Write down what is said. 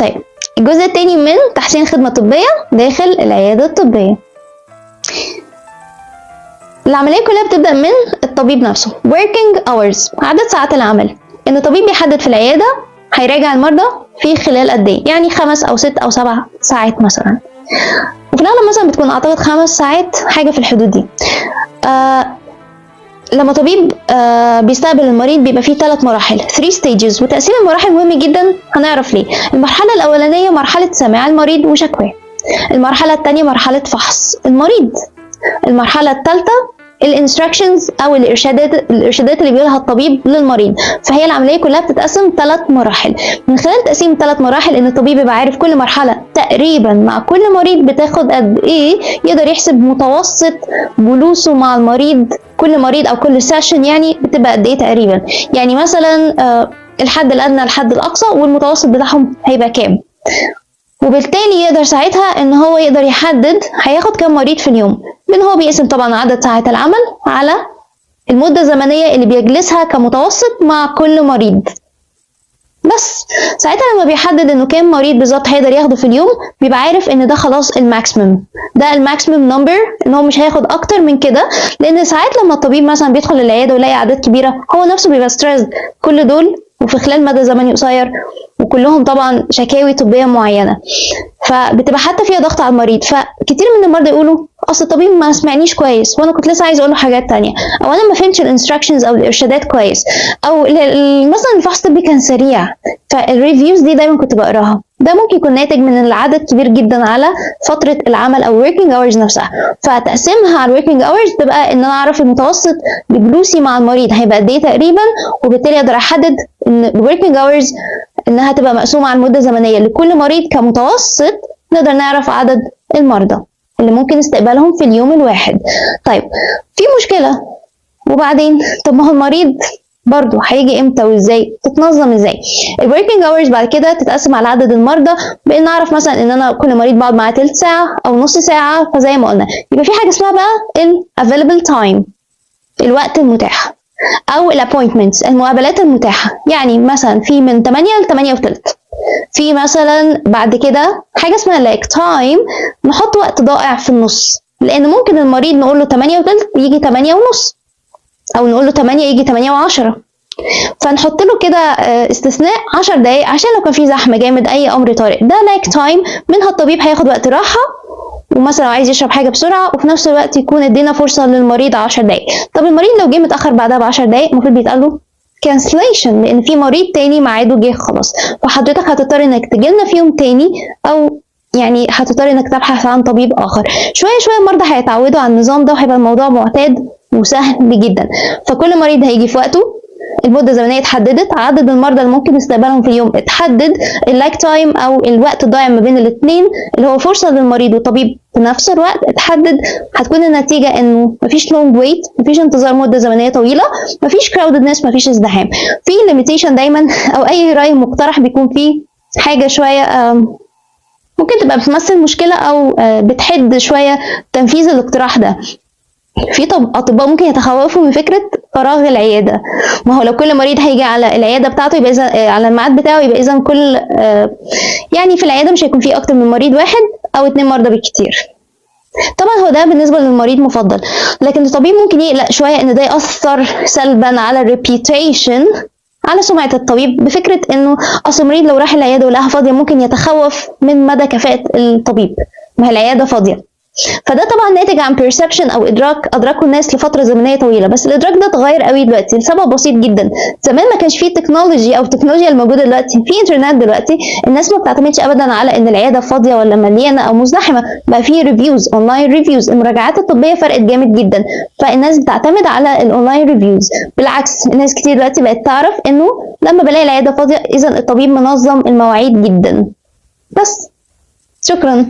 طيب الجزء التاني من تحسين الخدمة الطبية داخل العيادة الطبية. العملية كلها بتبدأ من الطبيب نفسه. working hours عدد ساعات العمل. إن الطبيب بيحدد في العيادة هيراجع المرضى في خلال قد ايه، يعني 5 أو 6 أو 7 ساعات مثلا، وفي الأغلب مثلا بتكون أعتقد 5 ساعات، حاجة في الحدود دي. لما طبيب بيستقبل المريض بيبقى فيه 3 مراحل 3 stages، وتقسيم المراحل مهم جدا، هنعرف ليه. المرحلة الأولانية مرحلة سماع المريض وشكواه. المرحلة الثانية مرحلة فحص المريض. المرحلة الثالثة الانستراكشنز او الارشادات اللي بيقولها الطبيب للمريض. فهي العمليه كلها بتتقسم 3 مراحل. من خلال تقسيم 3 مراحل ان الطبيب يبقى عارف كل مرحله تقريبا مع كل مريض بتاخد قد ايه، يقدر يحسب متوسط جلوسه مع المريض، كل مريض او كل سيشن يعني بتبقى قد ايه تقريبا، يعني مثلا الحد الادنى الحد الاقصى والمتوسط بتاعهم هيبقى كام، وبالتالي يقدر ساعتها ان هو يقدر يحدد هياخد كام مريض في اليوم، لان هو بيقسم طبعا عدد ساعات العمل على المدة الزمنية اللي بيجلسها كمتوسط مع كل مريض. بس ساعتها لما بيحدد انه كام مريض بالظبط هيقدر ياخده في اليوم، بيبقى عارف ان ده خلاص الماكسيمم، ده الماكسيمم نمبر، ان هو مش هياخد اكتر من كده. لان ساعات لما الطبيب مثلا بيدخل العياده ويلاقي اعداد كبيره، هو نفسه بيبقى ستريس كل دول وفي خلال مدى زمني قصير، وكلهم طبعا شكاوي طبيه معينه، فبتبقى حتى فيها ضغط على المريض. فكتير من المرضى يقولوا اصل الطبيب ما سمعنيش كويس، وانا كنت لسه عايز اقول له حاجات تانية، او انا ما فهمتش الانستراكشنز او الارشادات كويس، او مثلا الفحص الطبي كان سريع. فالريفيوز دي دايما كنت بقراها، ده ممكن يكون ناتج من العدد كبير جدا على فتره العمل او working hours نفسها. فتقسيمها على working hours تبقى ان انا اعرف المتوسط بجلوسي مع المريض هيبقى قد ايه تقريبا، وبالتالي اقدر احدد ان working hours انها تبقى مقسومه على المده الزمنيه لكل مريض كمتوسط، نقدر نعرف عدد المرضى اللي ممكن استقبالهم في اليوم الواحد. طيب في مشكله، وبعدين طب ما هو المريض برضو هيجي امتى وازاي، تتنظم ازاي؟ الوركينج اورز بعد كده تتقسم على عدد المرضى، بان اعرف مثلا ان انا كل مريض بقعد معاه تلت ساعه او نص ساعه. فزي ما قلنا يبقى في حاجه اسمها بقى الافيلبل تايم، الوقت المتاح، او الابوينتمنتس، المقابلات المتاحه. يعني مثلا في من 8 ل 8 وثلث، في مثلا بعد كده حاجه اسمها لايك تايم، نحط وقت ضائع في النص، لان ممكن المريض نقول له 8 وثلث يجي 8 ونص، او نقول له 8 يجي 8 و10، فنحط له كده استثناء 10 دقايق عشان لو كان في زحمه جامد اي امر طارئ. ده لايك تايم، منها الطبيب هياخد وقت راحه ومثلا عايز يشرب حاجه بسرعه، وفي نفس الوقت يكون ادينا فرصه للمريض 10 دقايق. طب المريض لو جه متاخر بعدها ب 10 دقايق المفروض بيتقال له كانسليشن، لان في مريض تاني ميعاده جه خلاص، فحضرتك هتضطر انك تجيلنا في يوم تاني، او يعني هتضطر انك تبحث عن طبيب اخر. شويه شويه المرضى هيتعودوا على النظام ده وهيبقى الموضوع معتاد وسهل جدا. فكل مريض هيجي في وقته، المدة الزمنية اتحددت، عدد المرضى اللي ممكن استقبالهم في اليوم اتحدد، اللايك تايم او الوقت الضايع ما بين الاثنين اللي هو فرصة للمريض والطبيب في نفس الوقت اتحدد. هتكون النتيجة انه مفيش لونج ويت، مفيش انتظار مدة زمنية طويلة، مفيش كراوددنس، مفيش ازدحام. في ليميتيشن دايما، او اي رأي مقترح بيكون فيه حاجة شوية ممكن تبقى بتمثل مشكلة او بتحد شوية تنفيذ الاقتراح ده. في اطباء ممكن يتخوفوا من فكره فراغ العياده، ما هو لو كل مريض هيجي على العياده بتاعته يبقى على الميعاد بتاعه، يبقى اذا كل يعني في العياده مش هيكون فيه اكتر من مريض واحد او 2 مرضى بالكتير. طبعا هو ده بالنسبه للمريض مفضل، لكن الطبيب ممكن يقلق شويه ان ده ياثر سلبا على الريبيوتيشن، على سمعه الطبيب، بفكره انه اصل المريض لو راح العياده ولقاها فاضيه ممكن يتخوف من مدى كفاءه الطبيب، ما هي العياده فاضيه. فده طبعا ناتج عن perception او ادراكه الناس لفتره زمنيه طويله، بس الادراك ده اتغير قوي دلوقتي لسبب بسيط جدا. زمان ما كانش فيه تكنولوجي او التكنولوجيا الموجوده دلوقتي، في انترنت دلوقتي، الناس ما بتعتمدش ابدا على ان العياده فاضيه ولا مليانه او مزدحمه، بقى فيه ريفيوز، اونلاين ريفيوز. المراجعات الطبيه فرقت جامد جدا، فالناس بتعتمد على الاونلاين ريفيوز. بالعكس الناس كتير دلوقتي بقت تعرف انه لما بلاقي العياده فاضيه اذا الطبيب منظم المواعيد جدا. بس شكرا.